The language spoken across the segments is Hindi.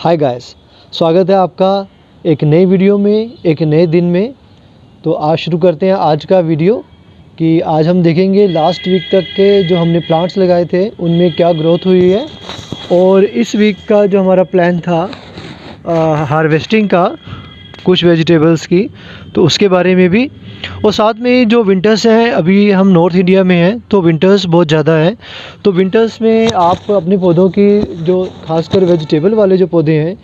हाय गाइस, स्वागत है आपका एक नई वीडियो में, एक नए दिन में। तो आज शुरू करते हैं आज का वीडियो कि आज हम देखेंगे लास्ट वीक तक के जो हमने प्लांट्स लगाए थे उनमें क्या ग्रोथ हुई है, और इस वीक का जो हमारा प्लान था हार्वेस्टिंग का कुछ वेजिटेबल्स की, तो उसके बारे में भी। और साथ में जो विंटर्स हैं, अभी हम नॉर्थ इंडिया में हैं तो विंटर्स बहुत ज़्यादा है। तो विंटर्स में आप अपने पौधों की जो खासकर वेजिटेबल वाले जो पौधे हैं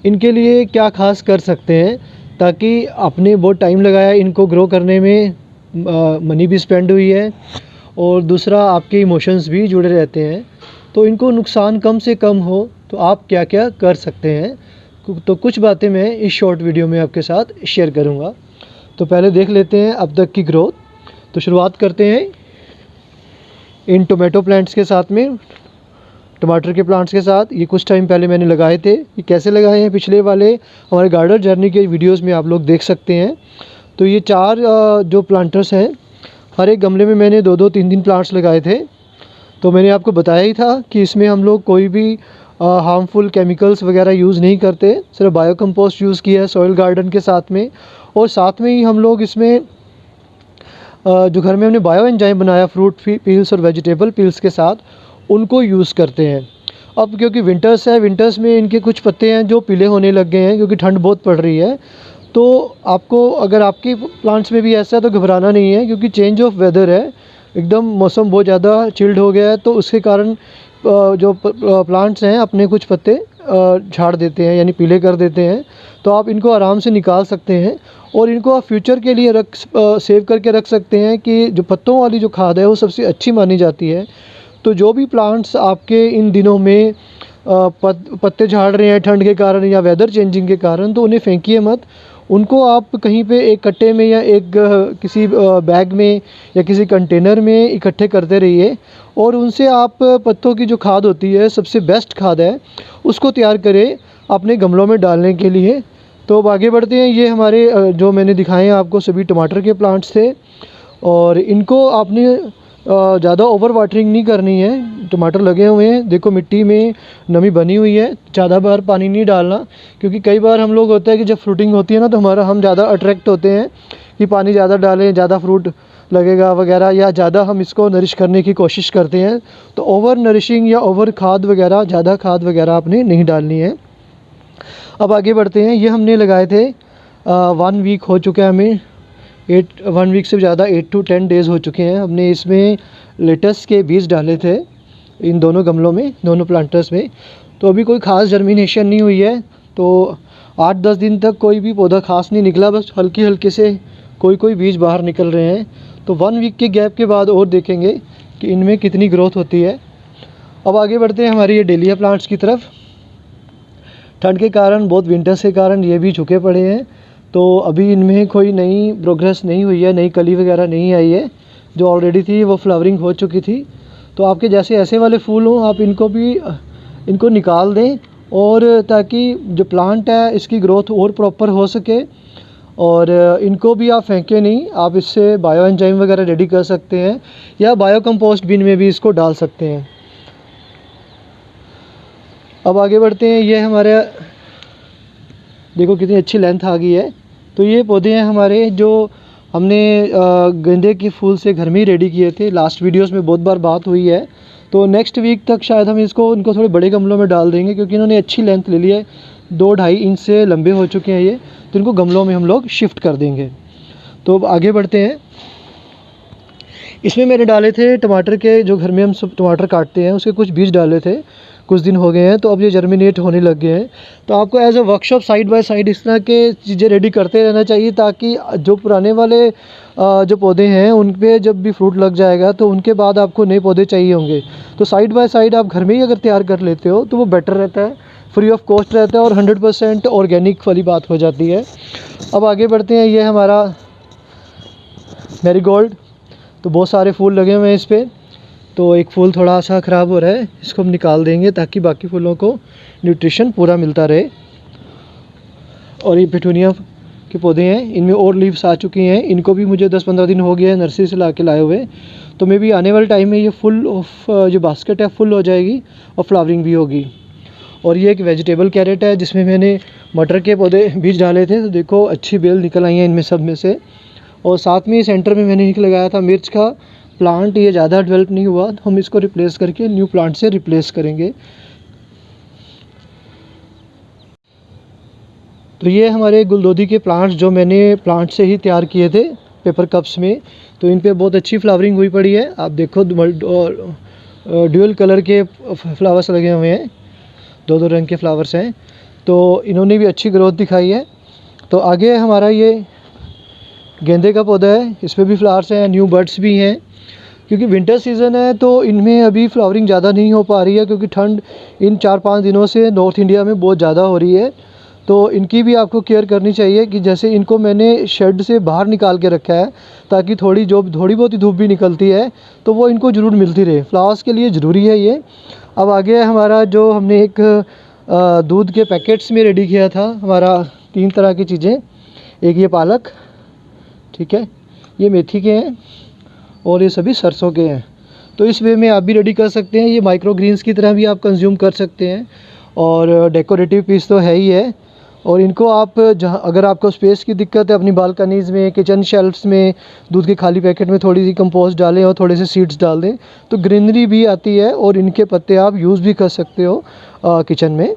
इनके लिए क्या खास कर सकते हैं, ताकि आपने बहुत टाइम लगाया इनको ग्रो करने में, मनी भी स्पेंड हुई है और दूसरा आपके इमोशंस भी जुड़े रहते हैं, तो इनको नुकसान कम से कम हो तो आप क्या क्या कर सकते हैं। तो कुछ बातें मैं इस शॉर्ट वीडियो में आपके साथ शेयर करूंगा। तो पहले देख लेते हैं अब तक की ग्रोथ। तो शुरुआत करते हैं इन टोमेटो प्लांट्स के साथ में, टमाटर के प्लांट्स के साथ। ये कुछ टाइम पहले मैंने लगाए थे। ये कैसे लगाए हैं पिछले वाले हमारे गार्डन जर्नी के वीडियोस में आप लोग देख सकते हैं। तो ये चार जो प्लांटर्स हैं, हर एक गमले में मैंने 2-2, 3-3 प्लांट्स लगाए थे। तो मैंने आपको बताया ही था कि इसमें हम लोग कोई भी हार्मफुल केमिकल्स वगैरह यूज़ नहीं करते, सिर्फ बायो कंपोस्ट यूज़ किया है सॉइल गार्डन के साथ में। और साथ में ही हम लोग इसमें जो घर में हमने बायो एंजाइम बनाया फ्रूट पील्स और वेजिटेबल पील्स के साथ, उनको यूज़ करते हैं। अब क्योंकि विंटर्स है, विंटर्स में इनके कुछ पत्ते हैं जो पीले होने लग गए हैं क्योंकि ठंड बहुत पड़ रही है। तो आपको अगर आपके प्लांट्स में भी ऐसा है तो घबराना नहीं है, क्योंकि चेंज ऑफ वेदर है, एकदम मौसम बहुत ज़्यादा चिल्ड हो गया है, तो उसके कारण जो प्लांट्स हैं अपने कुछ पत्ते झाड़ देते हैं, यानी पीले कर देते हैं। तो आप इनको आराम से निकाल सकते हैं और इनको आप फ्यूचर के लिए सेव करके रख सकते हैं कि जो पत्तों वाली जो खाद है वो सबसे अच्छी मानी जाती है। तो जो भी प्लांट्स आपके इन दिनों में पत्ते झाड़ रहे हैं ठंड के कारण या वेदर चेंजिंग के कारण, तो उन्हें फेंकिए मत। उनको आप कहीं पे एक कट्टे में या एक किसी बैग में या किसी कंटेनर में इकट्ठे करते रहिए, और उनसे आप पत्तों की जो खाद होती है, सबसे बेस्ट खाद है, उसको तैयार करें अपने गमलों में डालने के लिए। तो अब आगे बढ़ते हैं। ये हमारे जो मैंने दिखाए हैं आपको सभी टमाटर के प्लांट्स थे, और इनको आपने ज़्यादा ओवर वाटरिंग नहीं करनी है। टमाटर लगे हुए हैं, देखो मिट्टी में नमी बनी हुई है, ज़्यादा बार पानी नहीं डालना, क्योंकि कई बार हम लोग होता है कि जब फ्रूटिंग होती है ना, तो हम ज़्यादा अट्रैक्ट होते हैं कि पानी ज़्यादा डालें, ज़्यादा फ्रूट लगेगा वगैरह, या ज़्यादा हम इसको नरिश करने की कोशिश करते हैं। तो ओवर नरिशिंग या ओवर खाद वगैरह, ज़्यादा खाद वगैरह आपने नहीं डालनी है। अब आगे बढ़ते हैं। ये हमने लगाए थे 1 वीक हो चुका है हमें, 1 वीक से ज़्यादा 8 to 10 डेज़ हो चुके हैं। हमने इसमें लेटस के बीज डाले थे इन दोनों गमलों में, दोनों प्लांटर्स में। तो अभी कोई ख़ास जर्मिनेशन नहीं हुई है, तो 8-10 दिन तक कोई भी पौधा ख़ास नहीं निकला, बस हल्के हल्के से कोई बीज बाहर निकल रहे हैं। तो 1 वीक के गैप के बाद और देखेंगे कि इनमें कितनी ग्रोथ होती है। अब आगे बढ़ते हैं हमारे ये डेलिया प्लांट्स की तरफ। ठंड के कारण, बहुत विंटर्स के कारण ये भी झुके पड़े हैं, तो अभी इनमें कोई नई प्रोग्रेस नहीं हुई है, नई कली वगैरह नहीं आई है। जो ऑलरेडी थी वो फ्लावरिंग हो चुकी थी। तो आपके जैसे ऐसे वाले फूल हों, आप इनको निकाल दें, और ताकि जो प्लांट है इसकी ग्रोथ और प्रॉपर हो सके। और इनको भी आप फेंकें नहीं, आप इससे बायो एंजाइम वगैरह रेडी कर सकते हैं, या बायो कंपोस्ट बिन में भी इसको डाल सकते हैं। अब आगे बढ़ते हैं। ये हमारे देखो कितनी अच्छी लेंथ आ गई है। तो ये पौधे हैं हमारे जो हमने गेंदे के फूल से घर में ही रेडी किए थे। लास्ट वीडियोस में बहुत बार बात हुई है, तो नेक्स्ट वीक तक शायद हम इनको थोड़े बड़े गमलों में डाल देंगे, क्योंकि इन्होंने अच्छी लेंथ ले ली है, 2-2.5 इंच से लंबे हो चुके हैं ये। तो इनको गमलों में हम लोग शिफ्ट कर देंगे। तो अब आगे बढ़ते हैं। इसमें मैंने डाले थे टमाटर के, जो घर में हम सब टमाटर काटते हैं उसके कुछ बीज डाले थे, कुछ दिन हो गए हैं, तो अब ये जर्मिनेट होने लग गए हैं। तो आपको as a workshop side by side इस तरह के चीज़ें रेडी करते रहना चाहिए, ताकि जो पुराने वाले जो पौधे हैं उन पे जब भी फ्रूट लग जाएगा तो उनके बाद आपको नए पौधे चाहिए होंगे। तो साइड बाय साइड आप घर में ही अगर तैयार कर लेते हो तो वो बेटर रहता है, फ्री ऑफ कॉस्ट रहता है, और 100% ऑर्गेनिक वाली बात हो जाती है। अब आगे बढ़ते हैं। ये हमारा मैरीगोल्ड, तो बहुत सारे फूल लगे हुए हैं इस पर। तो एक फूल थोड़ा सा ख़राब हो रहा है, इसको हम निकाल देंगे ताकि बाकी फूलों को न्यूट्रिशन पूरा मिलता रहे। और ये पेटूनिया के पौधे हैं, इनमें और लीव्स आ चुकी हैं। इनको भी मुझे 10-15 दिन हो गए हैं नर्सरी से ला के लाए हुए। तो मे भी आने वाले टाइम में ये फुल ऑफ जो बास्केट है फुल हो जाएगी और फ्लावरिंग भी होगी। और ये एक वेजिटेबल कैरेट है जिसमें मैंने मटर के पौधे बीज डाले थे, तो देखो अच्छी बेल निकल आई हैं इनमें सब में से। और साथ में सेंटर में मैंने एक लगाया था मिर्च का प्लांट, ये ज़्यादा डेवलप नहीं हुआ तो हम इसको रिप्लेस करके न्यू प्लांट से रिप्लेस करेंगे। तो ये हमारे गुलदोदी के प्लांट्स जो मैंने प्लांट से ही तैयार किए थे पेपर कप्स में, तो इन पे बहुत अच्छी फ्लावरिंग हुई पड़ी है। आप देखो ड्यूअल कलर के फ्लावर्स लगे हुए हैं, दो दो रंग के फ्लावर्स हैं, तो इन्होंने भी अच्छी ग्रोथ दिखाई है। तो आगे हमारा ये गेंदे का पौधा है, इस पर भी फ्लावर्स हैं, न्यू बर्ड्स भी हैं। क्योंकि विंटर सीज़न है तो इनमें अभी फ्लावरिंग ज़्यादा नहीं हो पा रही है, क्योंकि ठंड इन 4-5 दिनों से नॉर्थ इंडिया में बहुत ज़्यादा हो रही है। तो इनकी भी आपको केयर करनी चाहिए कि जैसे इनको मैंने शेड से बाहर निकाल के रखा है, ताकि थोड़ी बहुत ही धूप भी निकलती है तो वो इनको ज़रूर मिलती रहे। फ्लावर्स के लिए ज़रूरी है ये। अब आगे हमारा जो हमने एक दूध के पैकेट्स में रेडी किया था, हमारा 3 तरह की चीज़ें, एक ये पालक, ठीक है, ये मेथी के हैं और ये सभी सरसों के हैं। तो इस वे में आप भी रेडी कर सकते हैं, ये माइक्रो ग्रीन्स की तरह भी आप कंज्यूम कर सकते हैं और डेकोरेटिव पीस तो है ही है। और इनको आप जहाँ अगर आपको स्पेस की दिक्कत है अपनी बालकनीज़ में, किचन शेल्फ्स में, दूध के खाली पैकेट में थोड़ी सी कंपोस्ट डालें और थोड़े से सीड्स डाल दें तो ग्रीनरी भी आती है और इनके पत्ते आप यूज़ भी कर सकते हो किचन में।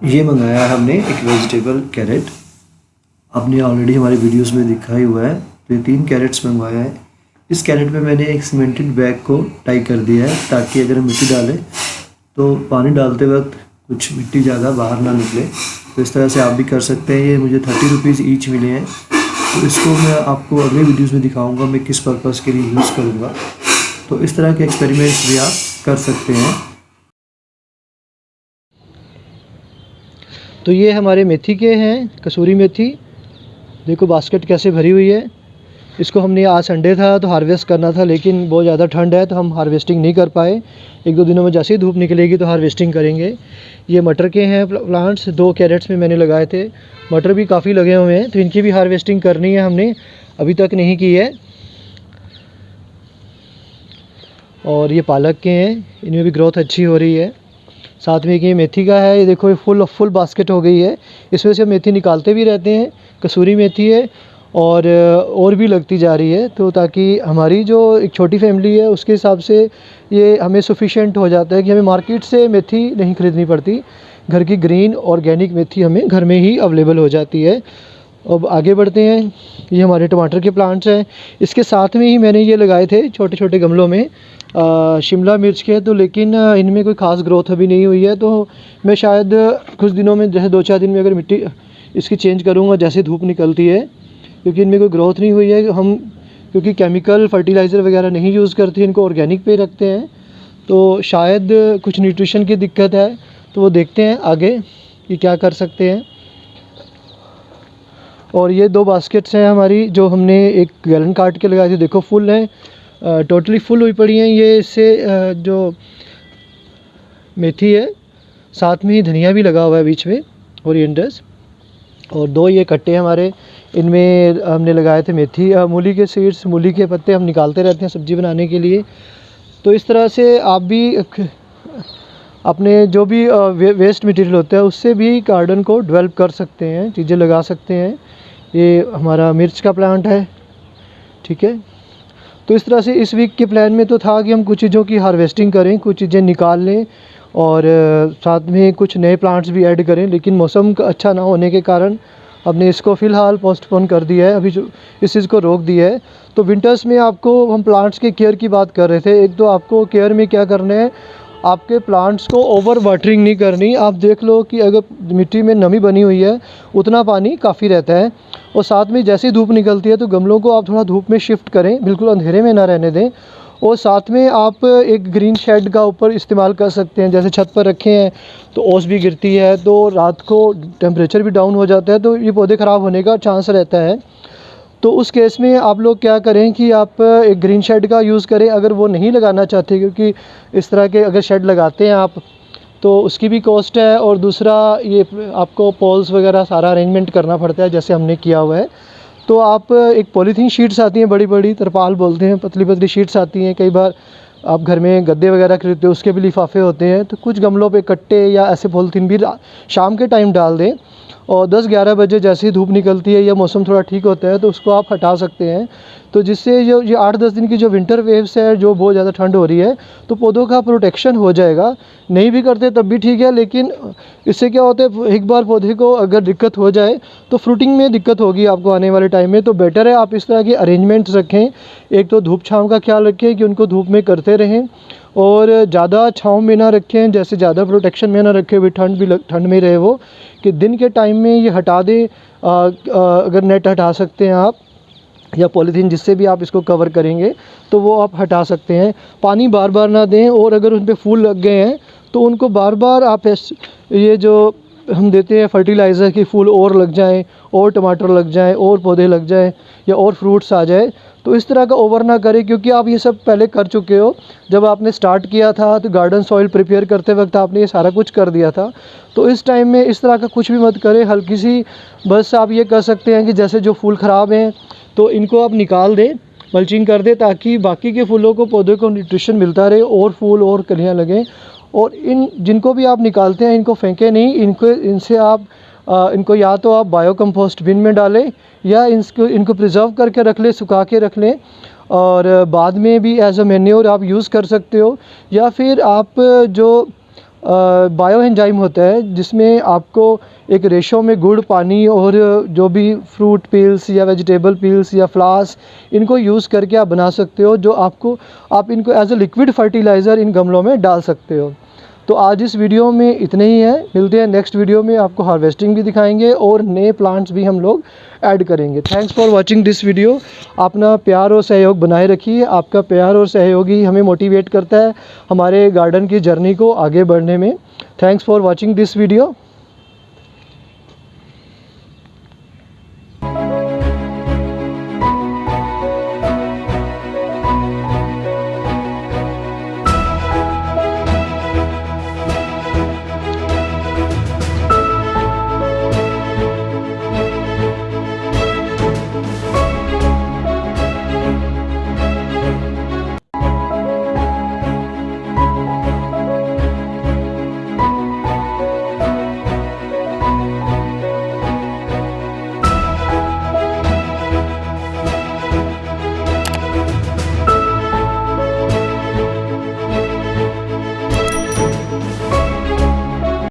ये मंगाया है हमने एक वेजिटेबल कैरेट, आपने ऑलरेडी हमारे वीडियोस में दिखा ही हुआ है। तो ये 3 कैरेट्स मंगवाया है। इस कैरेट में मैंने एक सीमेंटेड बैग को टाई कर दिया है, ताकि अगर हम मिट्टी डालें तो पानी डालते वक्त कुछ मिट्टी ज़्यादा बाहर ना निकले। तो इस तरह से आप भी कर सकते हैं। ये मुझे 30 रुपीज़ ईच मिले हैं। तो इसको मैं आपको अगले वीडियोज़ में दिखाऊँगा मैं किस पर्पज़ के लिए यूज़ करूँगा। तो इस तरह के एक्सपेरिमेंट्स भी आप कर सकते हैं। तो ये हमारे मेथी के हैं, कसूरी मेथी, देखो बास्केट कैसे भरी हुई है। इसको हमने आज संडे था तो हार्वेस्ट करना था, लेकिन बहुत ज़्यादा ठंड है तो हम हार्वेस्टिंग नहीं कर पाए। 1-2 दिनों में जैसे ही धूप निकलेगी तो हार्वेस्टिंग करेंगे। ये मटर के हैं प्लांट्स, 2 कैरेट्स में मैंने लगाए थे। मटर भी काफ़ी लगे हुए हैं तो इनकी भी हार्वेस्टिंग करनी है, हमने अभी तक नहीं की है। और ये पालक के हैं, इनमें भी ग्रोथ अच्छी हो रही है। साथ में ये मेथी का है, ये देखो ये फुल बास्केट हो गई है। इस वजह से मेथी निकालते भी रहते हैं। कसूरी मेथी है और भी लगती जा रही है, तो ताकि हमारी जो एक छोटी फैमिली है उसके हिसाब से ये हमें सफिशिएंट हो जाता है कि हमें मार्केट से मेथी नहीं खरीदनी पड़ती। घर की ग्रीन ऑर्गेनिक मेथी हमें घर में ही अवेलेबल हो जाती है। अब आगे बढ़ते हैं। ये हमारे टमाटर के प्लांट्स हैं। इसके साथ में ही मैंने ये लगाए थे छोटे छोटे गमलों में शिमला मिर्च के, तो लेकिन इनमें कोई ख़ास ग्रोथ अभी नहीं हुई है। तो मैं शायद कुछ दिनों में, जैसे 2-4 दिन में अगर मिट्टी इसकी चेंज करूँगा जैसे धूप निकलती है, क्योंकि इनमें कोई ग्रोथ नहीं हुई है। हम क्योंकि केमिकल फर्टिलाइज़र वगैरह नहीं यूज़ करते, इनको ऑर्गेनिक पे रखते हैं, तो शायद कुछ न्यूट्रिशन की दिक्कत है। तो वो देखते हैं आगे कि क्या कर सकते हैं। और ये 2 बास्केट्स हैं हमारी, जो हमने एक गैलन काट के लगाई थी, देखो फुल हैं, टोटली फुल हुई पड़ी हैं। ये इससे जो मेथी है, साथ में ही धनिया भी लगा हुआ है बीच में, ओरिएंडर्स। और 2 ये कट्टे हमारे, इनमें हमने लगाए थे मेथी, मूली के सीड्स, मूली के पत्ते हम निकालते रहते हैं सब्ज़ी बनाने के लिए। तो इस तरह से आप भी अपने जो भी वेस्ट मटेरियल होता है उससे भी गार्डन को डेवलप कर सकते हैं, चीज़ें लगा सकते हैं। ये हमारा मिर्च का प्लांट है, ठीक है। तो इस तरह से इस वीक के प्लान में तो था कि हम कुछ चीज़ों की हार्वेस्टिंग करें, कुछ चीज़ें निकाल लें और साथ में कुछ नए प्लांट्स भी ऐड करें, लेकिन मौसम अच्छा ना होने के कारण हमने इसको फ़िलहाल पोस्टपोन कर दिया है, अभी जो इस चीज़ को रोक दिया है। तो विंटर्स में आपको, हम प्लांट्स के केयर की बात कर रहे थे, एक तो आपको केयर में क्या करना है, आपके प्लांट्स को ओवर वाटरिंग नहीं करनी। आप देख लो कि अगर मिट्टी में नमी बनी हुई है उतना पानी काफ़ी रहता है। और साथ में जैसे ही धूप निकलती है तो गमलों को आप थोड़ा धूप में शिफ्ट करें, बिल्कुल अंधेरे में ना रहने दें। और साथ में आप एक ग्रीन शेड का ऊपर इस्तेमाल कर सकते हैं, जैसे छत पर रखे हैं तो ओस भी गिरती है तो रात को टेम्परेचर भी डाउन हो जाता है, तो ये पौधे ख़राब होने का चांस रहता है। तो उस केस में आप लोग क्या करें कि आप एक ग्रीन शेड का यूज़ करें, अगर वो नहीं लगाना चाहते, क्योंकि इस तरह के अगर शेड लगाते हैं आप तो उसकी भी कॉस्ट है, और दूसरा ये आपको पोल्स वगैरह सारा अरेंजमेंट करना पड़ता है जैसे हमने किया हुआ है। तो आप एक पॉलीथीन शीट्स आती हैं, बड़ी बड़ी तरपाल बोलते हैं, पतली पतली शीट्स आती हैं, कई बार आप घर में गद्दे वगैरह खरीदते हो उसके भी लिफाफे होते हैं, तो कुछ गमलों पे कट्टे या ऐसे पॉलीथीन भी शाम के टाइम डाल दें। और 10-11 बजे जैसे ही धूप निकलती है या मौसम थोड़ा ठीक होता है तो उसको आप हटा सकते हैं। तो जिससे जो ये 8-10 दिन की जो विंटर वेव्स है, जो बहुत ज़्यादा ठंड हो रही है, तो पौधों का प्रोटेक्शन हो जाएगा। नहीं भी करते तब भी ठीक है, लेकिन इससे क्या होता है, एक बार पौधे को अगर दिक्कत हो जाए तो फ्रूटिंग में दिक्कत होगी आपको आने वाले टाइम में। तो बेटर है आप इस तरह के अरेंजमेंट्स रखें। एक तो धूप छाँव का ख्याल रखें कि उनको धूप में करते रहें, और ज़्यादा छाँव में ना रखें, जैसे ज़्यादा प्रोटेक्शन में ना रखें, भी ठंड में रहे वो, कि दिन के टाइम में ये हटा दें। अगर नेट हटा सकते हैं आप, या पॉलीथीन जिससे भी आप इसको कवर करेंगे तो वो आप हटा सकते हैं। पानी बार बार ना दें, और अगर उन पे फूल लग गए हैं तो उनको बार बार आप ये जो हम देते हैं फर्टिलाइज़र कि फूल और लग जाएं, और टमाटर लग जाएं, और पौधे लग जाएं, या और फ्रूट्स आ जाए, तो इस तरह का ओवर ना करें, क्योंकि आप ये सब पहले कर चुके हो। जब आपने स्टार्ट किया था तो गार्डन सॉइल प्रिपेयर करते वक्त आपने ये सारा कुछ कर दिया था। तो इस टाइम में इस तरह का कुछ भी मत करें। हल्की सी बस आप ये कर सकते हैं कि जैसे जो फूल ख़राब हैं तो इनको आप निकाल दें, मल्चिंग कर दें, ताकि बाकी के फूलों को, पौधों को न्यूट्रिशन मिलता रहे, और फूल और कलियाँ लगें। और इन जिनको भी आप निकालते हैं इनको फेंकें नहीं, इनसे आप इनको या तो आप बायो कंपोस्ट बिन में डालें, या इनको प्रिजर्व करके रख लें, सुखा के रख लें, और बाद में भी एज अ मैन्योर आप यूज़ कर सकते हो। या फिर आप जो बायो एंजाइम होता है, जिसमें आपको एक रेशो में गुड़, पानी और जो भी फ्रूट पील्स या वेजिटेबल पील्स या फ्लास, इनको यूज़ करके आप बना सकते हो, जो आप इनको एज अ लिक्विड फर्टिलाइज़र इन गमलों में डाल सकते हो। तो आज इस वीडियो में इतने ही है। मिलते हैं नेक्स्ट वीडियो में, आपको हार्वेस्टिंग भी दिखाएंगे और नए प्लांट्स भी हम लोग ऐड करेंगे। Thanks for watching this video. अपना प्यार और सहयोग बनाए रखिए। आपका प्यार और सहयोग ही हमें मोटिवेट करता है हमारे गार्डन की जर्नी को आगे बढ़ने में। Thanks for watching this video.